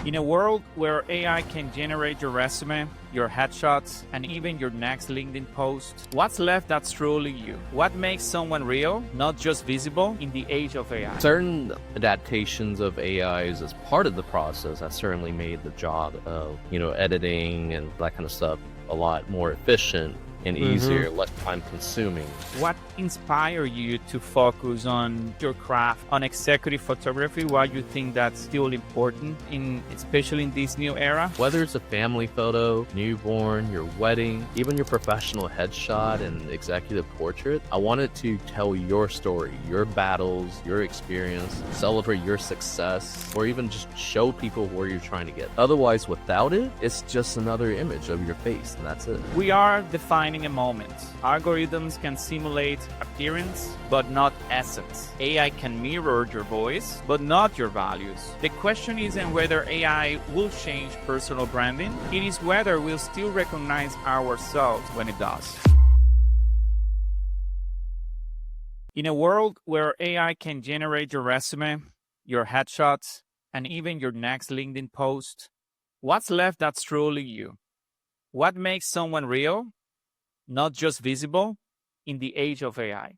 In a world where AI can generate your resume, your headshots, and even your next LinkedIn post, what's left that's truly you? What makes someone real, not just visible, in the age of AI? Certain adaptations of AIs as part of the process has certainly made the job of, editing and that kind of stuff a lot more efficient and easier, less time consuming. What inspired you to focus on your craft, on executive photography? Why you think that's still important, especially in this new era? Whether it's a family photo, newborn, your wedding, even your professional headshot and executive portrait, I wanted to tell your story, your battles, your experience, celebrate your success, or even just show people where you're trying to get. Otherwise, without it, it's just another image of your face, and that's it. We are defining a moment. Algorithms can simulate appearance, but not essence. AI can mirror your voice, but not your values. The question isn't whether AI will change personal branding, it is whether we'll still recognize ourselves when it does. In a world where AI can generate your resume, your headshots, and even your next LinkedIn post, what's left that's truly you? What makes someone real, not just visible, in the age of AI?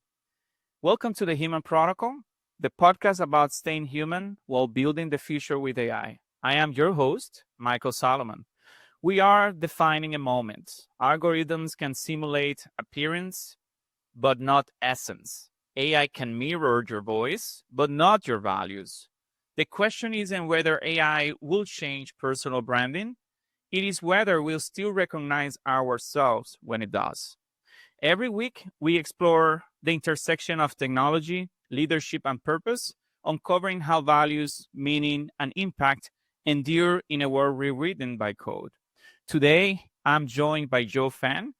Welcome to the Human Protocol, the podcast about staying human while building the future with AI. I am your host, Mykel Salomon. We are defining a moment. Algorithms can simulate appearance, but not essence. AI can mirror your voice, but not your values. The question isn't whether AI will change personal branding, it is whether we'll still recognize ourselves when it does. Every week, we explore the intersection of technology, leadership, and purpose, uncovering how values, meaning, and impact endure in a world rewritten by code. Today, I'm joined by Joe Fang,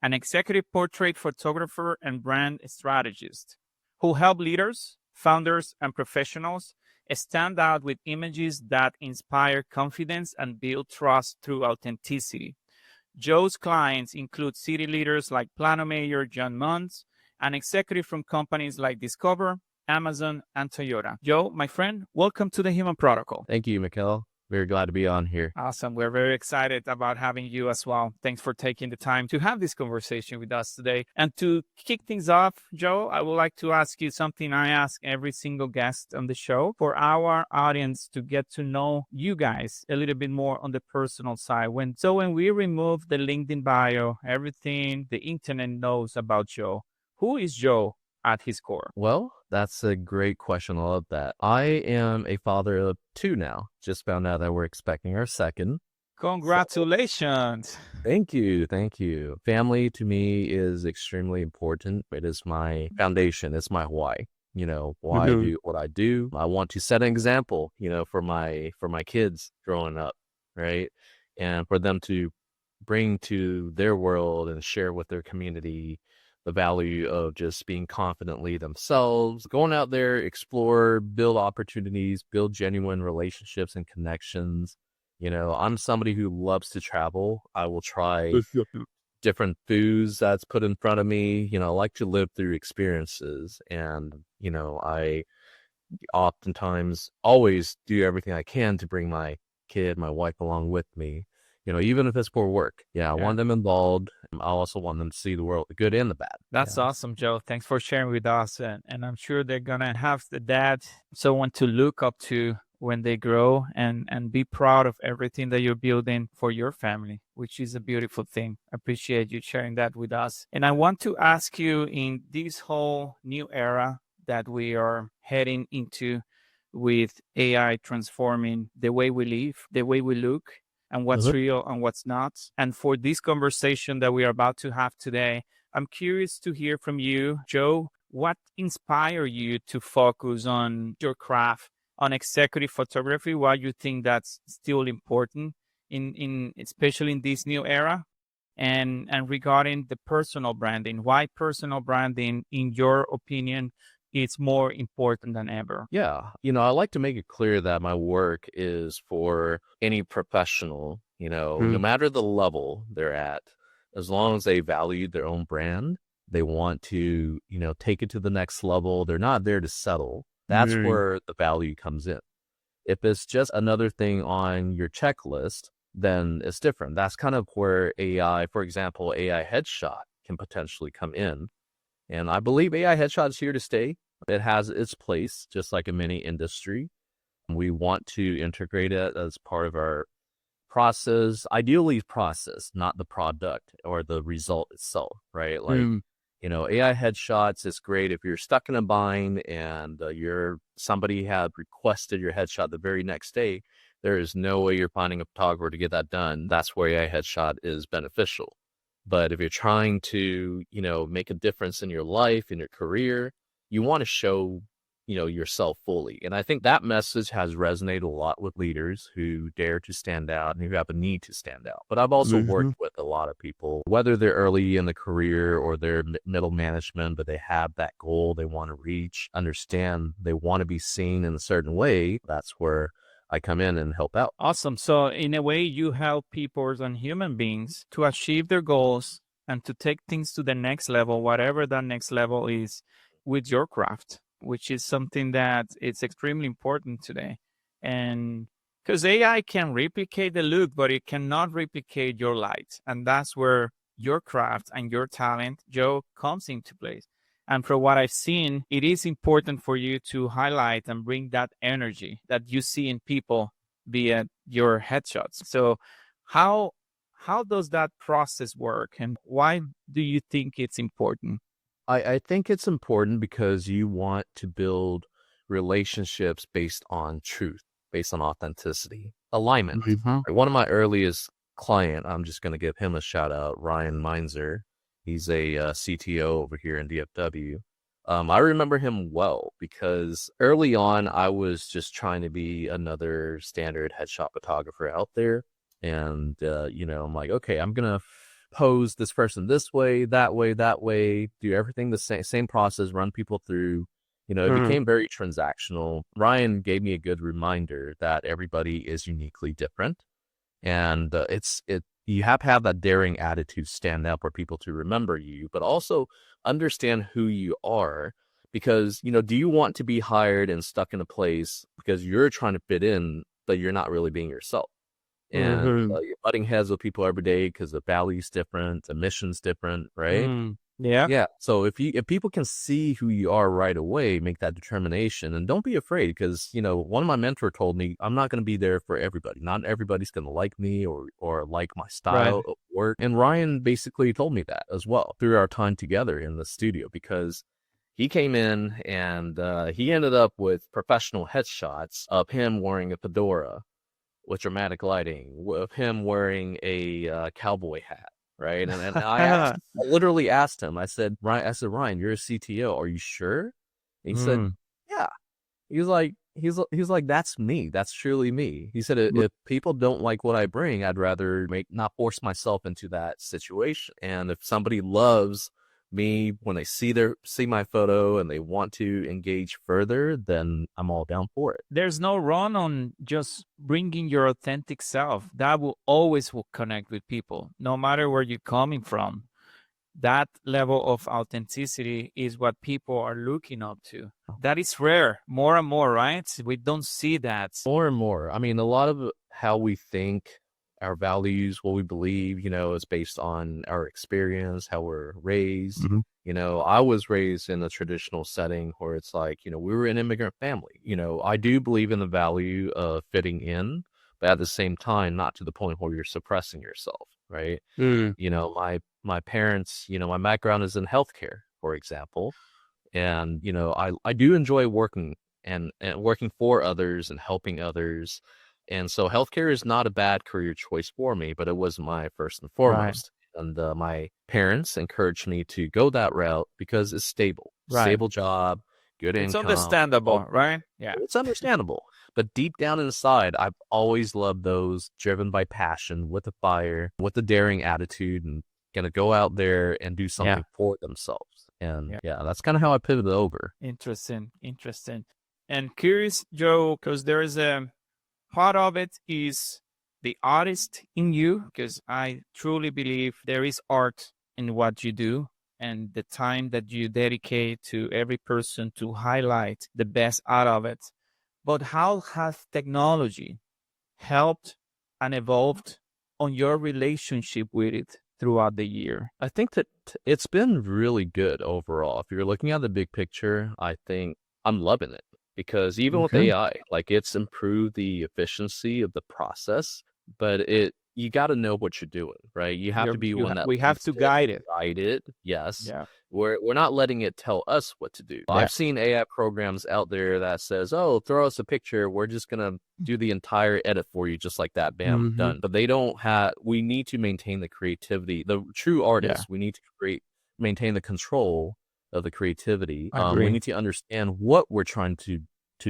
an executive portrait photographer and brand strategist, who help leaders, founders, and professionals stand out with images that inspire confidence and build trust through authenticity. Joe's clients include city leaders like Plano Mayor John Munz and executives from companies like Discover, Amazon, and Toyota. Joe, my friend, welcome to the Human Protocol. Thank you, Mykel. Very glad to be on here. Awesome. We're very excited about having you as well. Thanks for taking the time to have this conversation with us today. And to kick things off, Joe, I would like to ask you something I ask every single guest on the show for our audience to get to know you guys a little bit more on the personal side. When we remove the LinkedIn bio, everything the internet knows about Joe, who is Joe at his core? Well, that's a great question. I love that. I am a father of two now. Just found out that we're expecting our second. Congratulations. Thank you. Thank you. Family to me is extremely important. It is my foundation. It's my why. Why I do what I do. I want to set an example, for my kids growing up, right? And for them to bring to their world and share with their community the value of just being confidently themselves, going out there, explore, build opportunities, build genuine relationships and connections. I'm somebody who loves to travel. I will try different foods that's put in front of me. I like to live through experiences. And, I oftentimes always do everything I can to bring my kid, my wife along with me. Even if it's for work. I want them involved. I also want them to see the world, the good and the bad. That's awesome, Joe. Thanks for sharing with us. And I'm sure they're going to have the dad, someone to look up to when they grow and be proud of everything that you're building for your family, which is a beautiful thing. I appreciate you sharing that with us. And I want to ask you, in this whole new era that we are heading into with AI transforming the way we live, the way we look, and what's real and what's not. And for this conversation that we are about to have today, I'm curious to hear from you, Joe. What inspired you to focus on your craft, on executive photography? Why you think that's still important, especially in this new era? And regarding the personal branding, why personal branding, in your opinion, it's more important than ever? Yeah. I like to make it clear that my work is for any professional, no matter the level they're at, as long as they value their own brand, they want to, take it to the next level. They're not there to settle. That's where the value comes in. If it's just another thing on your checklist, then it's different. That's kind of where AI, for example, AI headshot can potentially come in. And I believe AI headshot is here to stay. It has its place, just like in many industry. We want to integrate it as part of our process, ideally process, not the product or the result itself, right? Like, Mm. AI headshots is great if you're stuck in a bind and somebody had requested your headshot the very next day. There is no way you're finding a photographer to get that done. That's where AI headshot is beneficial. But if you're trying to, make a difference in your life, in your career, you want to show, yourself fully. And I think that message has resonated a lot with leaders who dare to stand out and who have a need to stand out. But I've also worked with a lot of people, whether they're early in the career or they're middle management, but they have that goal they want to reach, understand they want to be seen in a certain way. That's where I come in and help out. Awesome. So in a way, you help people and human beings to achieve their goals and to take things to the next level, whatever that next level is, with your craft, which is something that it's extremely important today. And because AI can replicate the look, but it cannot replicate your light. And that's where your craft and your talent, Joe, comes into place. And from what I've seen, it is important for you to highlight and bring that energy that you see in people via your headshots. So how does that process work, and why do you think it's important? I think it's important because you want to build relationships based on truth, based on authenticity, alignment. Mhm. One of my earliest client, I'm just going to give him a shout out, Ryan Meinzer. He's a CTO over here in DFW. I remember him well because early on, I was just trying to be another standard headshot photographer out there. And, I'm like, okay, I'm going to pose this person this way, that way, that way, do everything the same process, run people through. It became very transactional. Ryan gave me a good reminder that everybody is uniquely different. And you have to have that daring attitude, stand out for people to remember you, but also understand who you are. Because, do you want to be hired and stuck in a place because you're trying to fit in, but you're not really being yourself? And Mhm. you're butting heads with people every day because the value's different, the mission's different, right? Yeah. Yeah. So if people can see who you are right away, make that determination, and don't be afraid because, one of my mentor told me I'm not going to be there for everybody. Not everybody's going to like me or like my Right. style of work. And Ryan basically told me that as well through our time together in the studio because he came in and he ended up with professional headshots of him wearing a fedora with dramatic lighting, with him wearing a cowboy hat, right? And I literally asked him. Ryan, you're a CTO. Are you sure? And he said, Mm. yeah. He's like, that's me. That's truly me. He said, But if people don't like what I bring, I'd rather not force myself into that situation. And if somebody loves me when they see my photo and they want to engage further, then I'm all down for it. there's no run on just bringing your authentic self. That will connect with people, no matter where you're coming from. That level of authenticity is what people are looking up to. That is rare, more and more, right? We don't see that. More and more. I mean, a lot of how we think, our values, what we believe, is based on our experience, how we're raised. Mhm. I was raised in a traditional setting where it's like, we were an immigrant family. I do believe in the value of fitting in, but at the same time, not to the point where you're suppressing yourself, right? Mm. My parents, my background is in healthcare, for example. And, I do enjoy working and working for others and helping others. And so healthcare is not a bad career choice for me, but it was my first and Right, foremost. And my parents encouraged me to go that route because it's right. stable job, good It's income. understandable, right? Yeah. It's understandable. But deep down inside, I've always loved those driven by passion, with a fire, with a daring attitude, and gonna go out there and do Yeah. something for themselves. And Yeah. yeah, that's kind of how I pivoted over. Interesting. Interesting. And curious, Joe, because there is a part of it is the artist in you, because I truly believe there is art in what you do and the time that you dedicate to every person to highlight the best out of it. But how has technology helped and evolved on your relationship with it throughout the year? I think that it's been really good overall. If you're looking at the big picture, I think I'm loving it because even with Okay. AI, like it's improved the efficiency of the process, but you got to know what you're doing, right? You have to be one that We have leads to it, guide it. guide it. Yes. Yeah. We're not letting it tell us what to do. Yeah. I've seen AI programs out there that says, "Oh, throw us a picture. We're just gonna do the entire edit for you just like that. Bam, Hmm. done." But they don't have, we need to maintain the creativity. The true Yeah. artists, we need to maintain the control of the creativity. We Agree. need to understand what we're trying to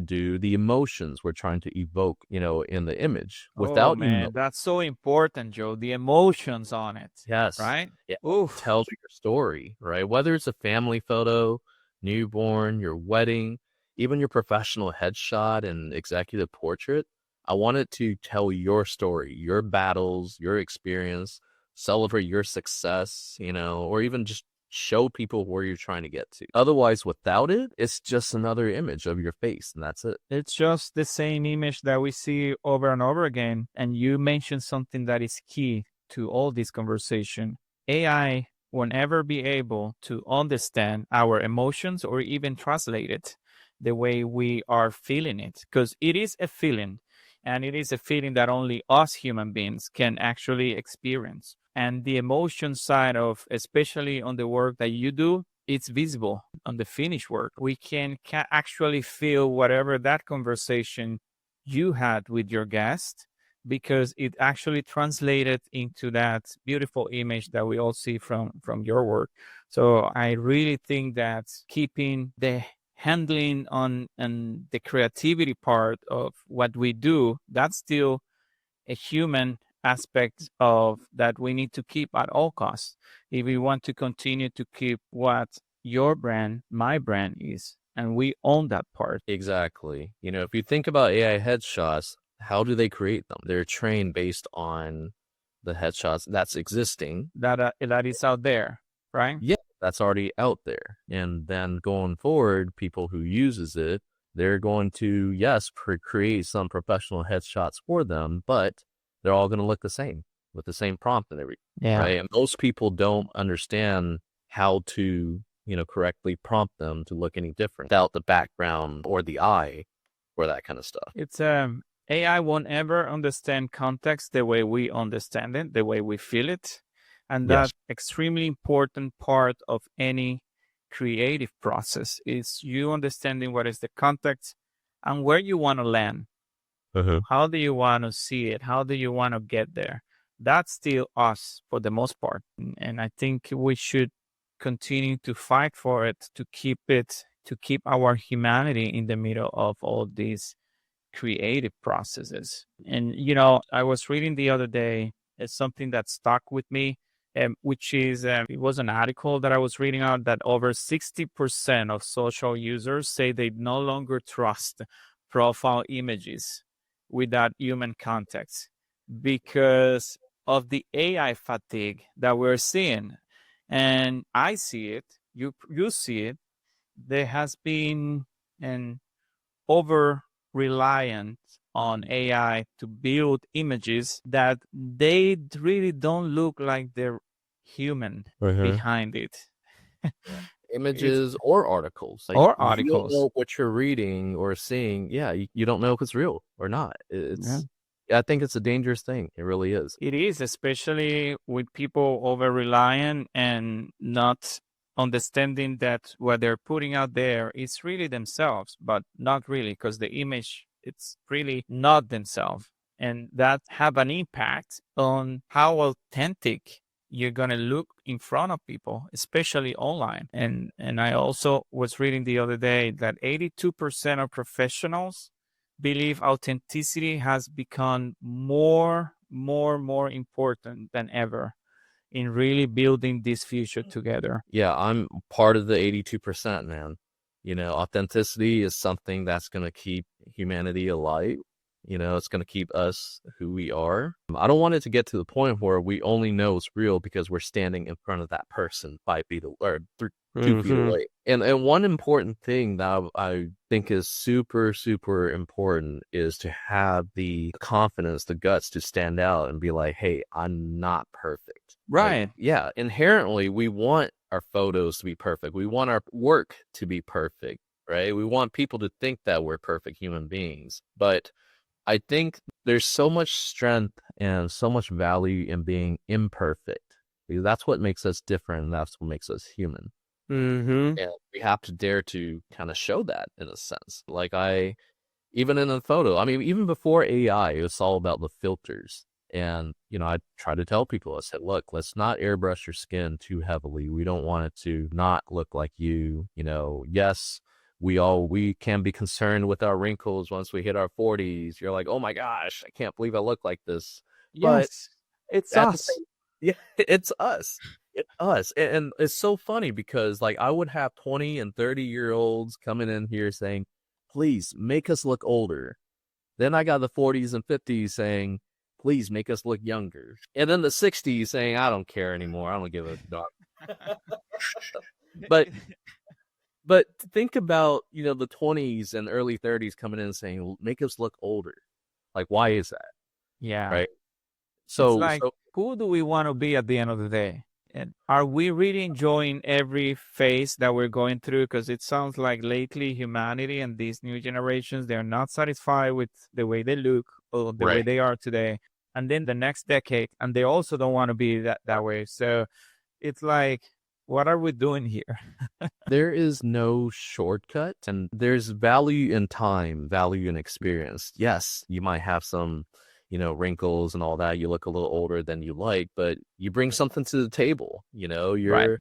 do, the emotions we're trying to evoke, in the image Oh without man, that's so important, Joe. The emotions on it, Yes. right? Yeah. Oof. Tells your story, right? Whether it's a family photo, newborn, your wedding, even your professional headshot and executive portrait, I want it to tell your story, your battles, your experience, celebrate your success, or even just show people where you're trying to get to. Otherwise, without it, it's just another image of your face, and that's it. It's just the same image that we see over and over again. And you mentioned something that is key to all this conversation. AI will never be able to understand our emotions or even translate it the way we are feeling it, because it is a feeling, and it is a feeling that only us human beings can actually experience. And the emotion side of, especially on the work that you do, it's visible on the finished work. We can actually feel whatever that conversation you had with your guest, because it actually translated into that beautiful image that we all see from your work. So I really think that keeping the handling on and the creativity part of what we do, that's still a human aspect of that we need to keep at all costs if we want to continue to keep what your brand, my brand is, and we own that part. Exactly. If you think about AI headshots, how do they create them? They're trained based on the headshots that's existing. That is out there, right? Yeah, that's already out there. And then going forward, people who uses it, they're going to, yes, create some professional headshots for them, but they're all going to look the same with the same prompt and everything, Yeah. right? And most people don't understand how to, correctly prompt them to look any different without the background or the eye or that kind of stuff. It's AI won't ever understand context the way we understand it, the way we feel it. And Yes. that extremely important part of any creative process is you understanding what is the context and where you want to land. Uh-huh. How do you want to see it? How do you want to get there? That's still us for the most part. And I think we should continue to fight for it, to keep our humanity in the middle of all these creative processes. And, I was reading the other day, it's something that stuck with me, which is, it was an article that I was reading out that over 60% of social users say they no longer trust profile images without human context because of the AI fatigue that we're seeing. And I see it, you see it. There has been an over reliant on AI to build images that they really don't look like they're human Uh-huh. behind it. Yeah. It's Images or articles. Like or you don't articles. know what you're reading or seeing. Yeah, you don't know if it's real or not. Yeah. I think it's a dangerous thing. It really is. It is, especially with people over reliant and not understanding that what they're putting out there is really themselves, but not really, because the image, it's really not themselves. And that have an impact on how authentic you're gonna look in front of people, especially online. And I also was reading the other day that 82% of professionals believe authenticity has become more important than ever in really building this future together. Yeah, I'm part of the 82%, man. Authenticity is something that's going to keep humanity alive. It's going to keep us who we are. I don't want it to get to the point where we only know it's real because we're standing in front of that person 5 feet or 2 feet Mm-hmm. away. And one important thing that I think is super, super important is to have the confidence, the guts to stand out and be like, hey, I'm not perfect. Like, Right. yeah, inherently, we want our photos to be perfect. We want our work to be perfect, right? We want people to think that we're perfect human beings. But I think there's so much strength and so much value in being imperfect, because that's what makes us different and that's what makes us human. Mm-hmm. And we have to dare to kind of show that in a sense. Like even in a photo, I mean, even before AI, it was all about the filters. And, I try to tell people, I said, look, let's not airbrush your skin too heavily. We don't want it to not look like you. Yes, we can be concerned with our wrinkles once we hit our 40s. You're like, oh my gosh, I can't believe I look like this. But Yes, it's at the us. same, yeah, it's us. It's us. And it's so funny because like I would have 20 and 30-year-olds coming in here saying, please make us look older. Then I got the 40s and 50s saying, please make us look younger. And then the 60s saying, I don't care anymore. I don't give a darn. But but think about, the 20s and early 30s coming in and saying, make us look older. Like, why is that? Yeah. Right? It's So like, so who do we want to be at the end of the day? And are we really enjoying every phase that we're going through? Because it sounds like lately humanity and these new generations, they're not satisfied with the way they look or the way right. they are today. And then the next decade, and they also don't want to be that way. So it's like, what are we doing here? There is no shortcut, and there's value in time, value in experience. Yes, you might have some, wrinkles and all that. You look a little older than you like, but you bring something to the table. Right.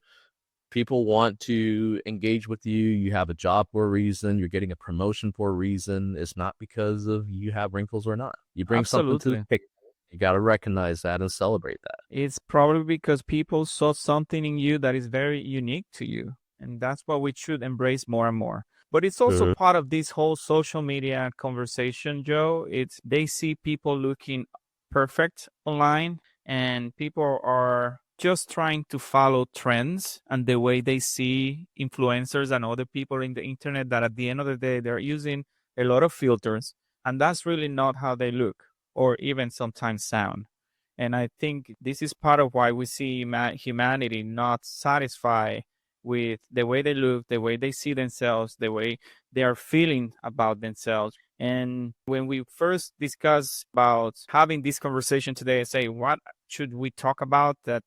People want to engage with you. You have a job for a reason. You're getting a promotion for a reason. It's not because of you have wrinkles or not. You bring something to the Absolutely. table. You got to recognize that and celebrate that. It's probably because people saw something in you that is very unique to you. And that's what we should embrace more and more. But it's also Mm-hmm. part of this whole social media conversation, Joe. It's they see people looking perfect online and people are just trying to follow trends and the way they see influencers and other people in the internet that at the end of the day they're using a lot of filters and that's really not how they look or even sometimes sound. And I think this is part of why we see humanity not satisfied with the way they look, the way they see themselves, the way they are feeling about themselves. And when we first discuss about having this conversation today, I say, what should we talk about? That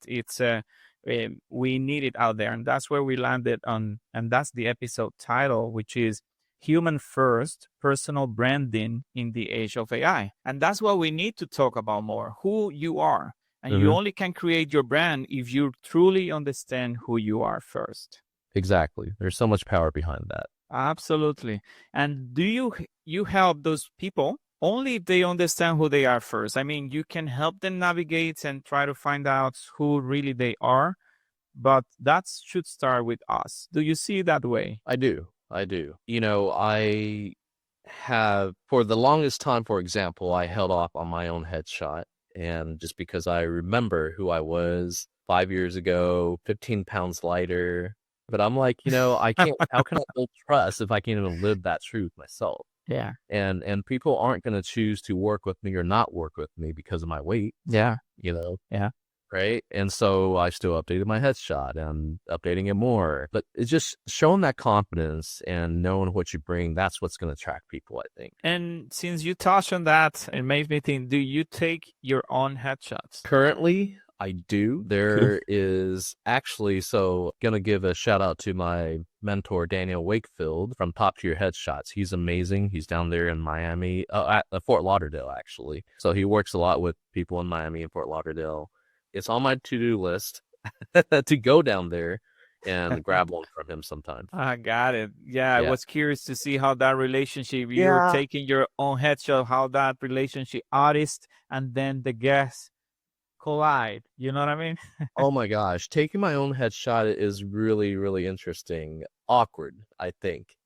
we need it out there. And that's where we landed on. And that's the episode title, which is Human First Personal Branding in the Age of AI. And that's what we need to talk about more, who you are. And you Mm-hmm. only can create your brand if you truly understand who you are first. Exactly. There's so much power behind that. Absolutely. And do you help those people only if they understand who they are first? I mean, you can help them navigate and try to find out who really they are, but that should start with us. Do you see it that way? I do. I do. I have, for the longest time, for example, I held off on my own headshot. And just because I remember who I was 5 years ago, 15 pounds lighter. But I'm like, I can't, how can I build trust if I can't even live that truth myself? Yeah. And people aren't going to choose to work with me or not work with me because of my weight, Yeah. you know? Yeah. Right. And so I still updated my headshot and updating it more. But it's just showing that confidence and knowing what you bring. That's what's going to attract people, I think. And since you touched on that, it made me think, do you take your own headshots? Currently, I do. Cool. There is actually, so going to give a shout out to my mentor, Daniel Wakefield from Top Tier Headshots. He's amazing. He's down there in Miami, at Fort Lauderdale, actually. So he works a lot with people in Miami and Fort Lauderdale. It's on my to-do list to go down there and grab one from him sometime. I got it. Yeah, I Yeah. was curious to see how that relationship, you're Yeah. taking your own headshot, how that relationship, artist and then the guest collide. You know what I mean? Oh my gosh. Taking my own headshot is really, really interesting. Awkward, I think.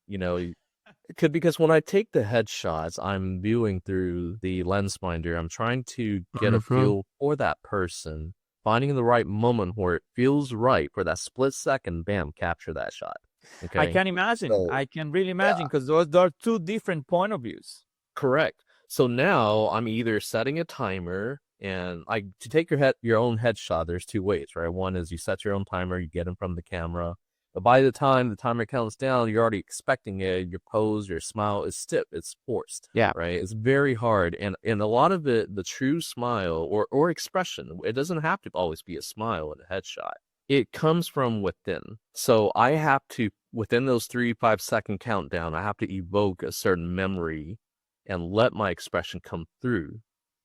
Because when I take the headshots, I'm viewing through the lens finder. I'm trying to get a Mm-hmm. feel for that person. finding the right moment where it feels right for that split second, bam, capture that shot. I Okay. can imagine. So I can really yeah, imagine because those are two different point of views. correct. So now I'm either setting a timer and like to take your own headshot, there's two ways, right? One is you set your own timer, you get in from the camera. But by the time the timer counts down, you're already expecting it. Your pose, your smile is stiff, it's forced, Yeah. right? It's very hard. And a lot of it, the true smile or expression, it doesn't have to always be a smile in a headshot. It comes from within. So I have to, within those 3 5 second countdown, I have to evoke a certain memory and let my expression come through.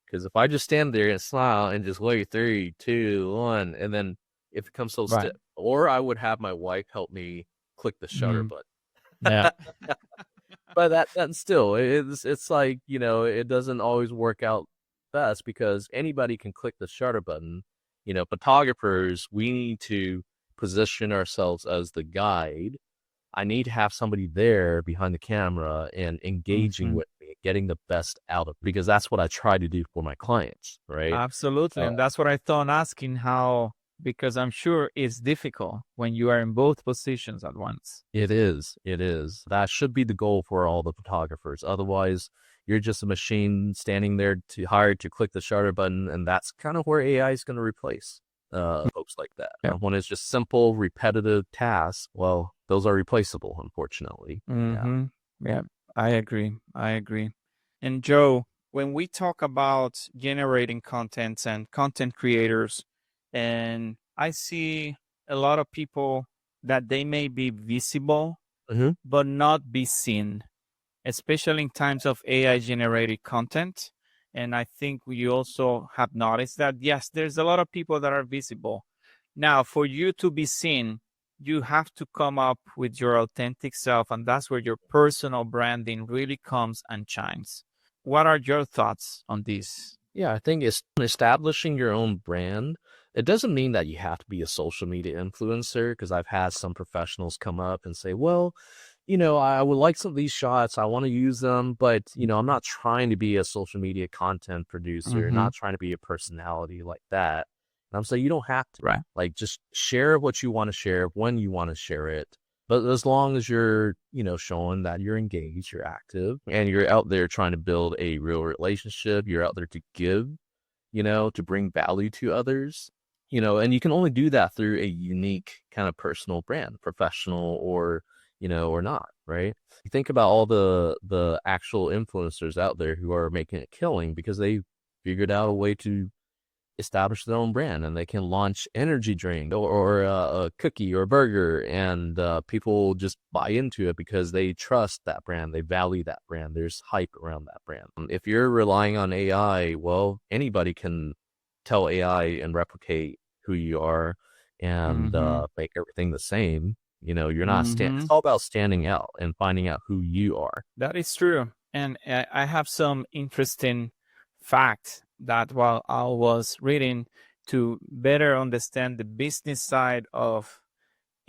Because if I just stand there and smile and just wait 3 2 1, and then if it comes so Right. stiff, or I would have my wife help me click the shutter button. Yeah. But that still, it's like, it doesn't always work out best because anybody can click the shutter button. Photographers, we need to position ourselves as the guide. I need to have somebody there behind the camera and engaging with me, getting the best out of it, because that's what I try to do for my clients, right? Absolutely. And that's what I thought asking how, because I'm sure it's difficult when you are in both positions at once. It is. It is. That should be the goal for all the photographers. Otherwise, you're just a machine standing there hired to click the shutter button, and that's kind of where AI is going to replace folks like that. Yeah. When it's just simple, repetitive tasks, well, those are replaceable, unfortunately. Yeah. Yeah, I agree. I agree. And Joe, when we talk about generating contents and content creators, and I see a lot of people that they may be visible, Mhm. but not be seen, especially in times of AI generated content. And I think you also have noticed that, yes, there's a lot of people that are visible. Now, for you to be seen, you have to come up with your authentic self. And that's where your personal branding really comes and shines. What are your thoughts on this? Yeah, I think it's establishing your own brand. It doesn't mean that you have to be a social media influencer, because I've had some professionals come up and say, well, I would like some of these shots. I want to use them, but, I'm not trying to be a social media content producer, Mm-hmm. not trying to be a personality like that. And I'm saying you don't have to. Right. Like, just share what you want to share when you want to share it. But as long as you're, showing that you're engaged, you're active, and you're out there trying to build a real relationship, you're out there to give, to bring value to others, and you can only do that through a unique kind of personal brand, professional or not, right? You think about all the actual influencers out there who are making a killing because they figured out a way to establish their own brand, and they can launch energy drink or a cookie or a burger, and people just buy into it because they trust that brand, they value that brand, there's hype around that brand. If you're relying on AI, well, anybody can tell AI and replicate who you are and Mm-hmm. make everything the same. You're not Mm-hmm. it's all about standing out and finding out who you are. That is true. And I have some interesting facts that while I was reading to better understand the business side of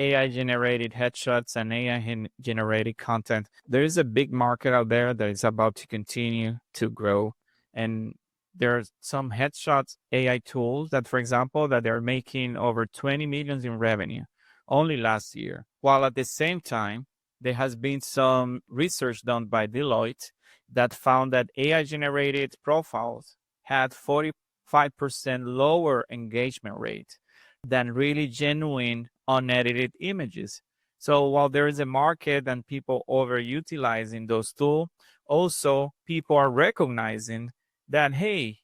AI generated headshots and AI generated content, there is a big market out there that is about to continue to grow. And there are some headshots AI tools that, for example, that they're making over 20 millions in revenue only last year. While at the same time, there has been some research done by Deloitte that found that AI generated profiles had 45% lower engagement rate than really genuine unedited images. So while there is a market and people overutilizing those tools, also people are recognizing that, hey,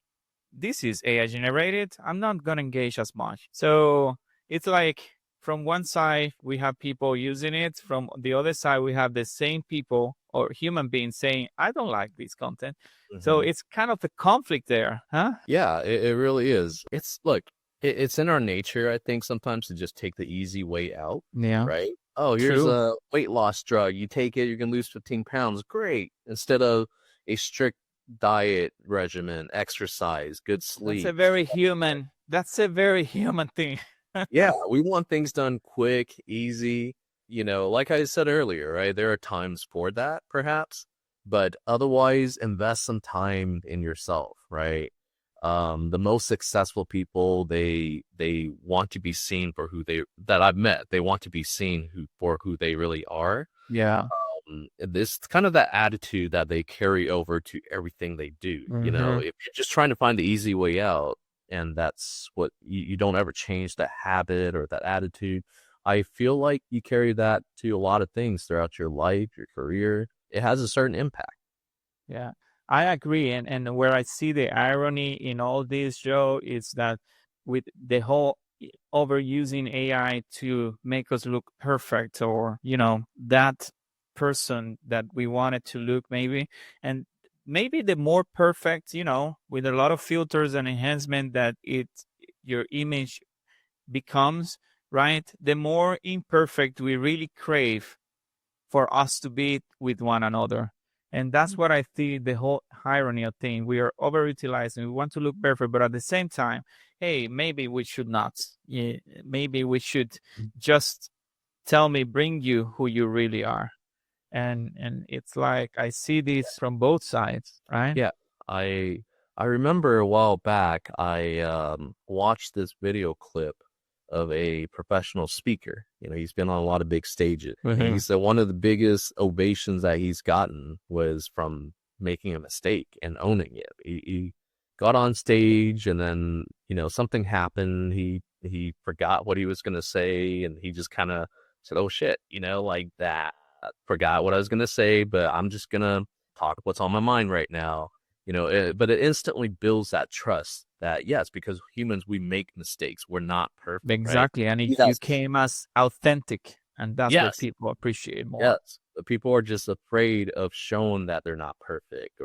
this is AI generated. I'm not going to engage as much. So it's like from one side, we have people using it. From the other side, we have the same people or human beings saying, I don't like this content. So it's kind of a conflict there, huh? Yeah, it really is. It's in our nature, I think, sometimes to just take the easy way out, Yeah, right? Oh, here's true. a weight loss drug. You take it, you're gonna lose 15 pounds. Great. Instead of a strict diet regimen, exercise, good That's a sleep. very human. That's a very human thing. Yeah, we want things done quick, easy. Like I said earlier, right? There are times for that, perhaps, but otherwise, invest some time in yourself, right? The most successful people, they want to be seen for that I've met. They want to be seen for who they really are. Yeah. This kind of that attitude that they carry over to everything they do. Hmm. If you're just trying to find the easy way out, and that's what you don't ever change that habit or that attitude. I feel like you carry that to a lot of things throughout your life, your career. It has a certain impact. Yeah, I agree. And where I see the irony in all this, Joe, is that with the whole overusing AI to make us look perfect, or, that person that we wanted to look, maybe, and maybe the more perfect, with a lot of filters and enhancement that your image becomes, right? The more imperfect we really crave for us to be with one another. And that's what I think the whole irony of thing. We are overutilizing. We want to look perfect, but at the same time, hey, maybe we should not. Yeah, maybe we should just bring you who you really are. And it's like I see this from both sides, right? Yeah, I I remember a while back I watched this video clip of a professional speaker. He's been on a lot of big stages. And he Hmm. said one of the biggest ovations that he's gotten was from making a mistake and owning it. He got on stage and then, something happened. He forgot what he was going to say and he just kind of said, "Oh shit," like that. Forgot what I was going to say, but I'm just going to talk what's on my mind right now. But it instantly builds that trust that, yes, because humans, we make mistakes. We're not perfect, right? Exactly. And you That's came as authentic, and that's what yes, people appreciate more. yes. But people are just afraid of showing that they're not perfect.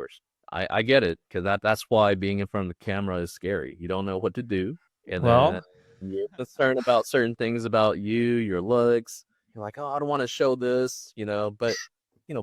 I get it, because that's why being in front of the camera is scary. You don't know what to do, and then Well, you're concerned about certain things about you, your looks. You're like, oh, I don't want to show this, but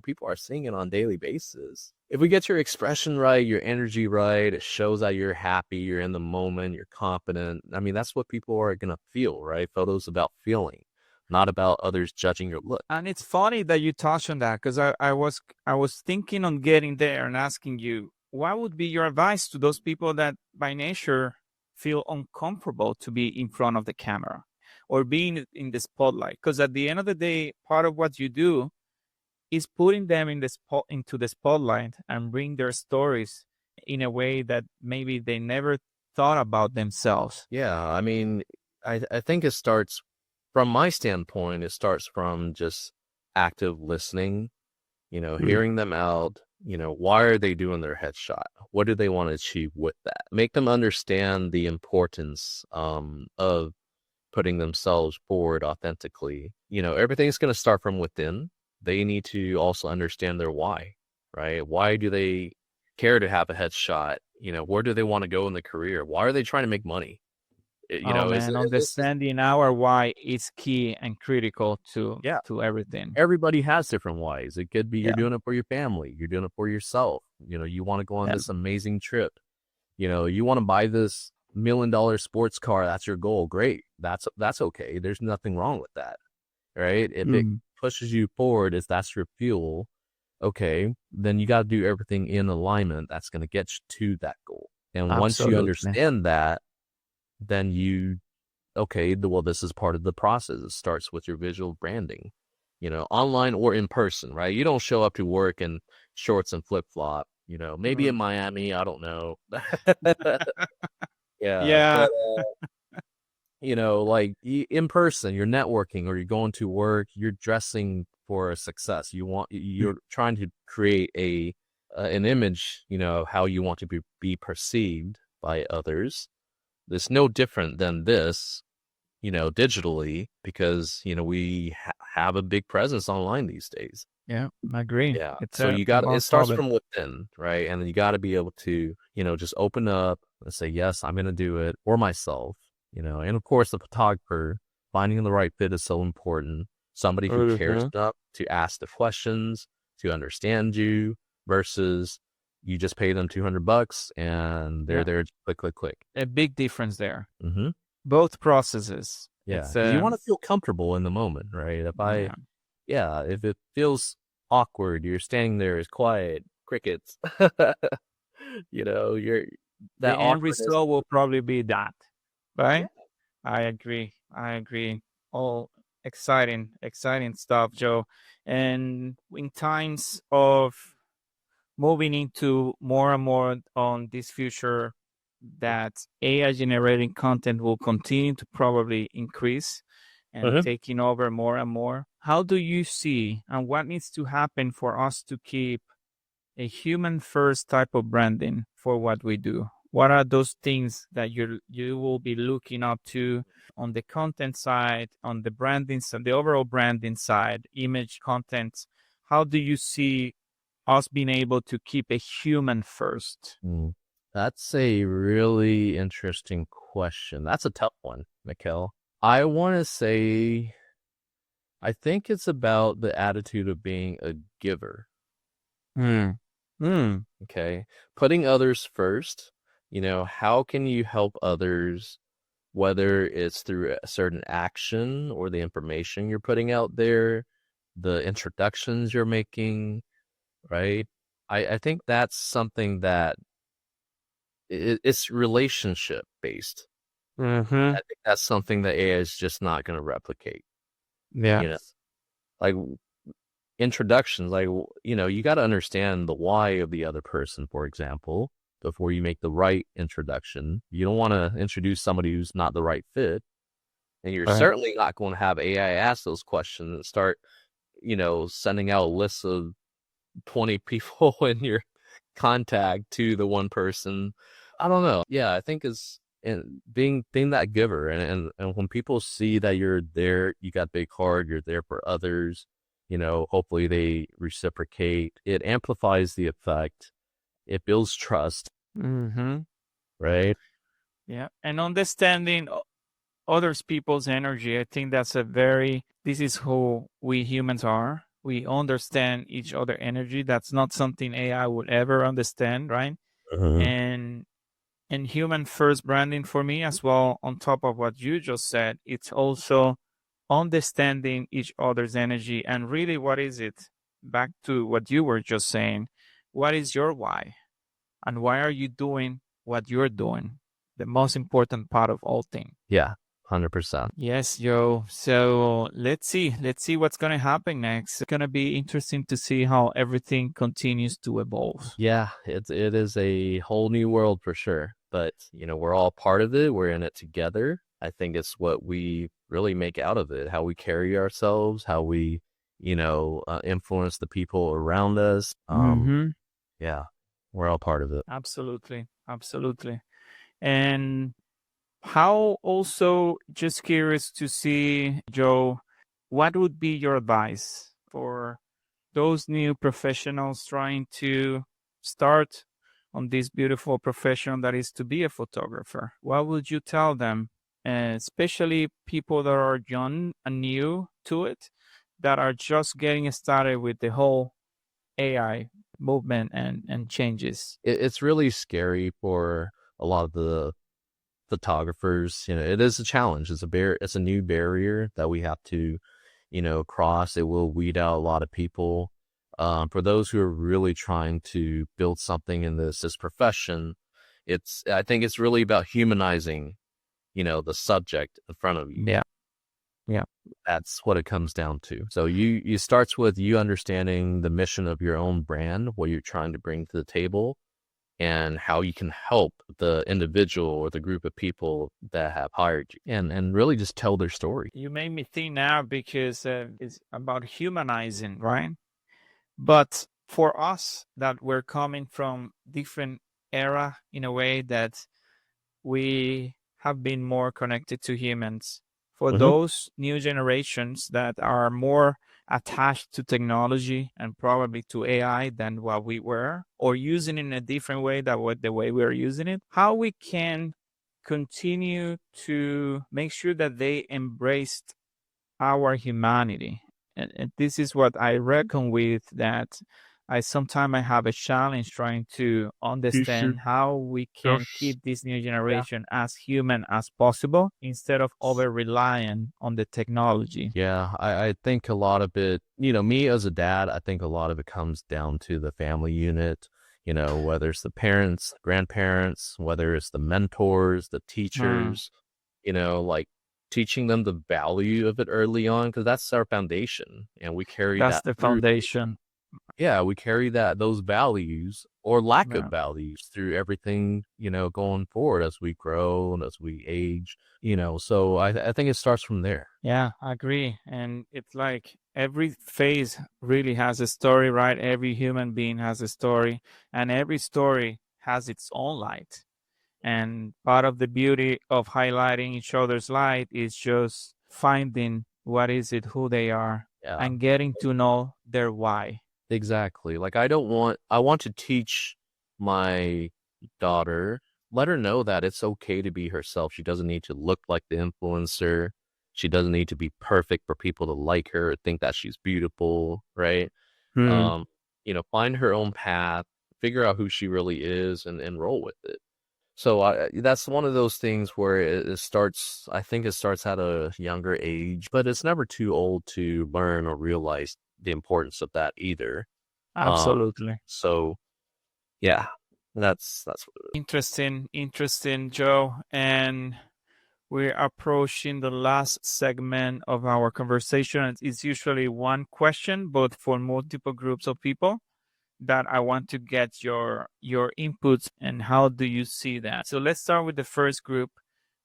people are seeing it on a daily basis. If we get your expression right, your energy right, it shows that you're happy, you're in the moment, you're confident. I mean, that's what people are gonna feel, right? Photos about feeling, not about others judging your look. and it's funny that you touched on that, because I was thinking on getting there and asking you, what would be your advice to those people that by nature feel uncomfortable to be in front of the camera or being in the spotlight? Because at the end of the day, part of what you do is putting them into the spotlight and bring their stories in a way that maybe they never thought about themselves. Yeah, I mean, I think it starts from my standpoint, it starts from just active listening, hearing them out, why are they doing their headshot? What do they want to achieve with that? Make them understand the importance of putting themselves forward authentically. Everything's going to start from within. They need to also understand their why, right? Why do they care to have a headshot? Where do they want to go in the career? Why are they trying to make money? Oh man, understanding our why is key and critical to Yeah, everything. everybody has different whys. It could be you're Yeah, doing it for your family, you're doing it for yourself. You want to go on yeah, this amazing trip. You want to buy this $1 million sports car. That's your goal. Great. That's okay. There's nothing wrong with that, right? If it mm, pushes you forward, if that's your fuel, okay, then you got to do everything in alignment that's going to get you to that goal. And once you absolutely. understand that, then well, this is part of the process. It starts with your visual branding, online or in person, right? You don't show up to work in shorts and flip flop, maybe in Mm. Miami, I don't know. Yeah, Yeah, but like in person, you're networking or you're going to work, you're dressing for a success. You're trying to create an image, how you want to be perceived by others. It's no different than this, digitally, because we have a big presence online these days. yeah, I agree. Yeah. It's So a it must starts of it. from within, right? And then you got to be able to, just open up and say, yes, I'm going to do it for myself, and of course the photographer, finding the right fit is so important. Somebody who cares Mhm. enough to ask the questions, to understand you, versus you just pay them $200 and they're Yeah, there, click, click, click. a big difference there. Mm-hmm. Both processes. Yeah. It's Because you want to feel comfortable in the moment, right? yeah, If it feels awkward, you're standing there, it's quiet, crickets. You're the that end awkwardness. result will probably be that, right? Yeah. I agree. I agree. All exciting, exciting stuff, Joe. And in times of moving into more and more on this future that AI generating content will continue to probably increase and Uh-huh. taking over more and more. How do you see and what needs to happen for us to keep a human first type of branding for what we do? What are those things that you will be looking up to on the content side, on the branding side, the overall branding side, image content? How do you see us being able to keep a human first? Mm. That's a really interesting question. That's a tough one, Mykel. I want to say, I think it's about the attitude of being a giver. Mm. Mm. Okay. Putting others first. How can you help others, whether it's through a certain action or the information you're putting out there, the introductions you're making, right? I think that's something that it's relationship based. Mm-hmm. I think that's something that AI is just not going to replicate. Yeah. You know, like introductions, like, you got to understand the why of the other person, for example, before you make the right introduction. You don't want to introduce somebody who's not the right fit. And you're Right. certainly not going to have AI ask those questions and start, sending out lists of 20 people in your contact to the one person. I don't know. Yeah, I think it's being that giver, and when people see that you're there, you got big heart, you're there for others. Hopefully they reciprocate. It amplifies the effect. It builds trust, Mm-hmm. right? Yeah. And understanding others people's energy, I think that's this is who we humans are. We understand each other energy. That's not something AI would ever understand, right? Uh-huh. And human first branding for me as well, on top of what you just said, it's also understanding each other's energy. And really, what is it? Back to what you were just saying, what is your why? And why are you doing what you're doing? The most important part of all things. Yeah, 100%. Yes, Joe. So let's see. Let's see what's going to happen next. It's going to be interesting to see how everything continues to evolve. Yeah, it is a whole new world for sure. But, we're all part of it. We're in it together. I think it's what we really make out of it, how we carry ourselves, how we, influence the people around us. Mm-hmm. Yeah, we're all part of it. Absolutely. Absolutely. And how also just curious to see, Joe, what would be your advice for those new professionals trying to start on this beautiful profession that is to be a photographer? What would you tell them, especially people that are young and new to it, that are just getting started with the whole AI movement and changes? It's really scary for a lot of the photographers. It is a challenge. It's a new barrier that we have to, cross. It will weed out a lot of people. For those who are really trying to build something in this profession, I think it's really about humanizing, the subject in front of you. Yeah. Yeah. That's what it comes down to. So you starts with you understanding the mission of your own brand, what you're trying to bring to the table, and how you can help the individual or the group of people that have hired you, and really just tell their story. You made me think now because it's about humanizing, right? But for us that we're coming from different era in a way that we have been more connected to humans. For Hmm. those new generations that are more attached to technology and probably to AI than what we were, or using it in a different way than the way we are using it, how we can continue to make sure that they embraced our humanity. And this is what I reckon with that I have a challenge trying to understand how we can keep this new Yeah. generation as human as possible instead of over relying on the technology. Yeah, I think a lot of it, me as a dad, I think a lot of it comes down to the family unit. whether it's the parents, grandparents, whether it's the mentors, the Mm, teachers, like teaching them the value of it early on, because that's our foundation. And we carry that's that the through. foundation. Yeah, we carry those values or lack of Yeah. values through everything, going forward as we grow and as we age, so I think it starts from there. Yeah, I agree. And it's like every phase really has a story, right? Every human being has a story, and every story has its own light. And part of the beauty of highlighting each other's light is just finding what is it, who they are, Yeah, and getting to know their why. exactly. Like I want to teach my daughter, let her know that it's okay to be herself. She doesn't need to look like the influencer. She doesn't need to be perfect for people to like her or think that she's beautiful, right? Hmm. Um, find her own path, figure out who she really is and roll with it. So that's one of those things where it starts, I think it starts at a younger age, but it's never too old to learn or realize the importance of that either. Um, Absolutely. so yeah, that's what it is. Interesting, interesting, Joe. And we're approaching the last segment of our conversation. It's usually one question, but for multiple groups of people that I want to get your inputs and how do you see that. So let's start with the first group,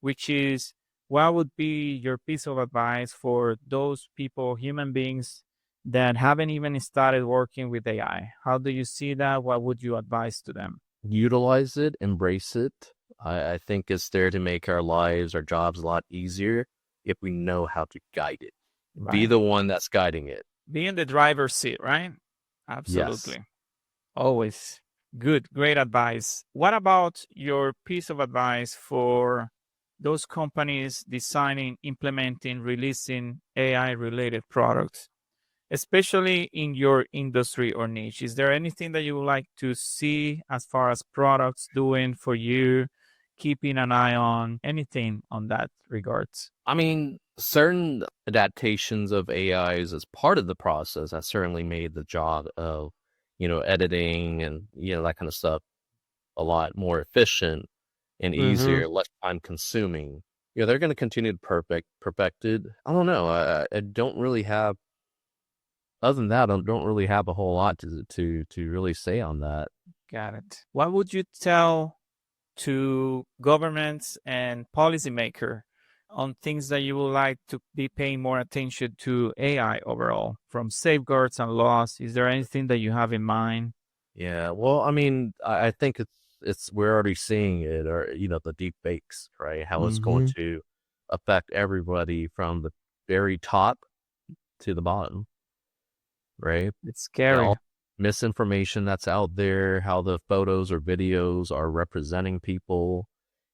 which is what would be your piece of advice for those people, human beings that haven't even started working with AI? How do you see that? What would you advise to them? Utilize it, embrace it. I think it's there to make our lives, our jobs a lot easier if we know how to guide it. Be Right. the one that's guiding it. Be in the driver's seat, right? Yes. Absolutely. Always. Good, great advice. What about your piece of advice for those companies designing, implementing, releasing AI related products, especially in your industry or niche? Is there anything that you would like to see as far as products doing for you, keeping an eye on, anything on that regards? I mean, certain adaptations of AIs as part of the process has certainly made the job of, editing and, that kind of stuff a lot more efficient and Mm-hmm. easier, less time consuming. They're going to continue to perfect it. I don't know. I don't really have, other than that, I don't really have a whole lot to really say on that. Got it. What would you tell to governments and policymaker on things that you would like to be paying more attention to AI overall, from safeguards and laws? Is there anything that you have in mind? Yeah, well, I mean, I think it's we're already seeing it, or the deep fakes, right? How it's going Mm-hmm. to affect everybody from the very top to the bottom, right? It's Yeah, scary. all misinformation that's out there, how the photos or videos are representing people,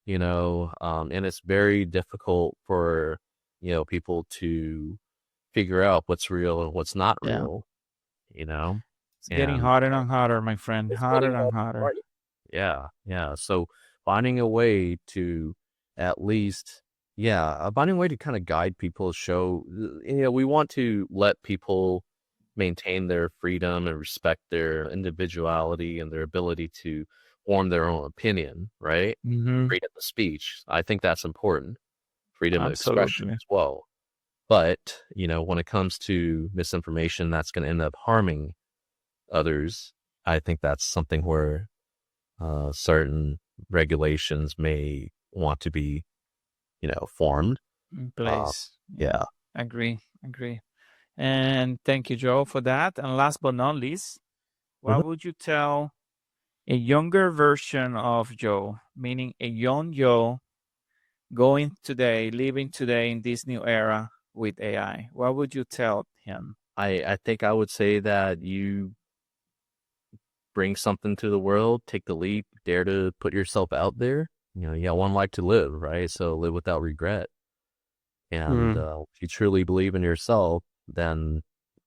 and it's very difficult for people to figure out what's real and what's not Yeah. real, you know, It's getting and harder and harder, my friend. it's getting Harder and hard, harder. right? Yeah, yeah. So finding a way to at least, yeah, finding a way to kind of guide people, show, we want to let people maintain their freedom and respect their individuality and their ability to form their own opinion, right? Mm-hmm. Freedom of speech. I think that's important. Freedom of expression Absolutely. as well. But, when it comes to misinformation that's going to end up harming others, I think that's something where certain regulations may want to be, formed. In Uh, place. Yeah. yeah. Agree. Agree. And thank you, Joe, for that. And last but not least, Mhm. what would you tell a younger version of Joe, meaning a young Joe going today, living today in this new era with AI? What would you tell him? I think I would say that you bring something to the world, take the leap, dare to put yourself out there. You got one life to live, right? So live without regret. And Mm, if you truly believe in yourself, then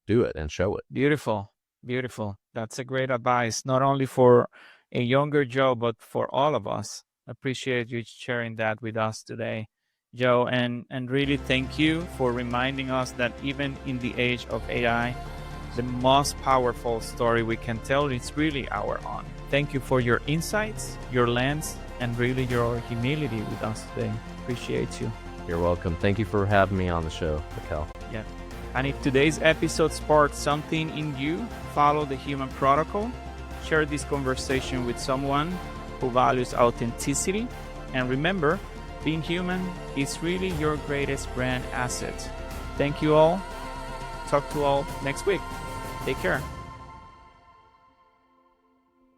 do it and show it. beautiful. Beautiful. That's a great advice, not only for a younger Joe, but for all of us. Appreciate you sharing that with us today, Joe. And really thank you for reminding us that even in the age of AI, the most powerful story we can tell is really our own. Thank you for your insights, your lens, and really your humility with us today. Appreciate you. You're welcome. Thank you for having me on the show, Mykel. Yeah. And if today's episode sparked something in you, follow the human protocol. Share this conversation with someone who values authenticity. And remember, being human is really your greatest brand asset. Thank you all. Talk to you all next week. Take care.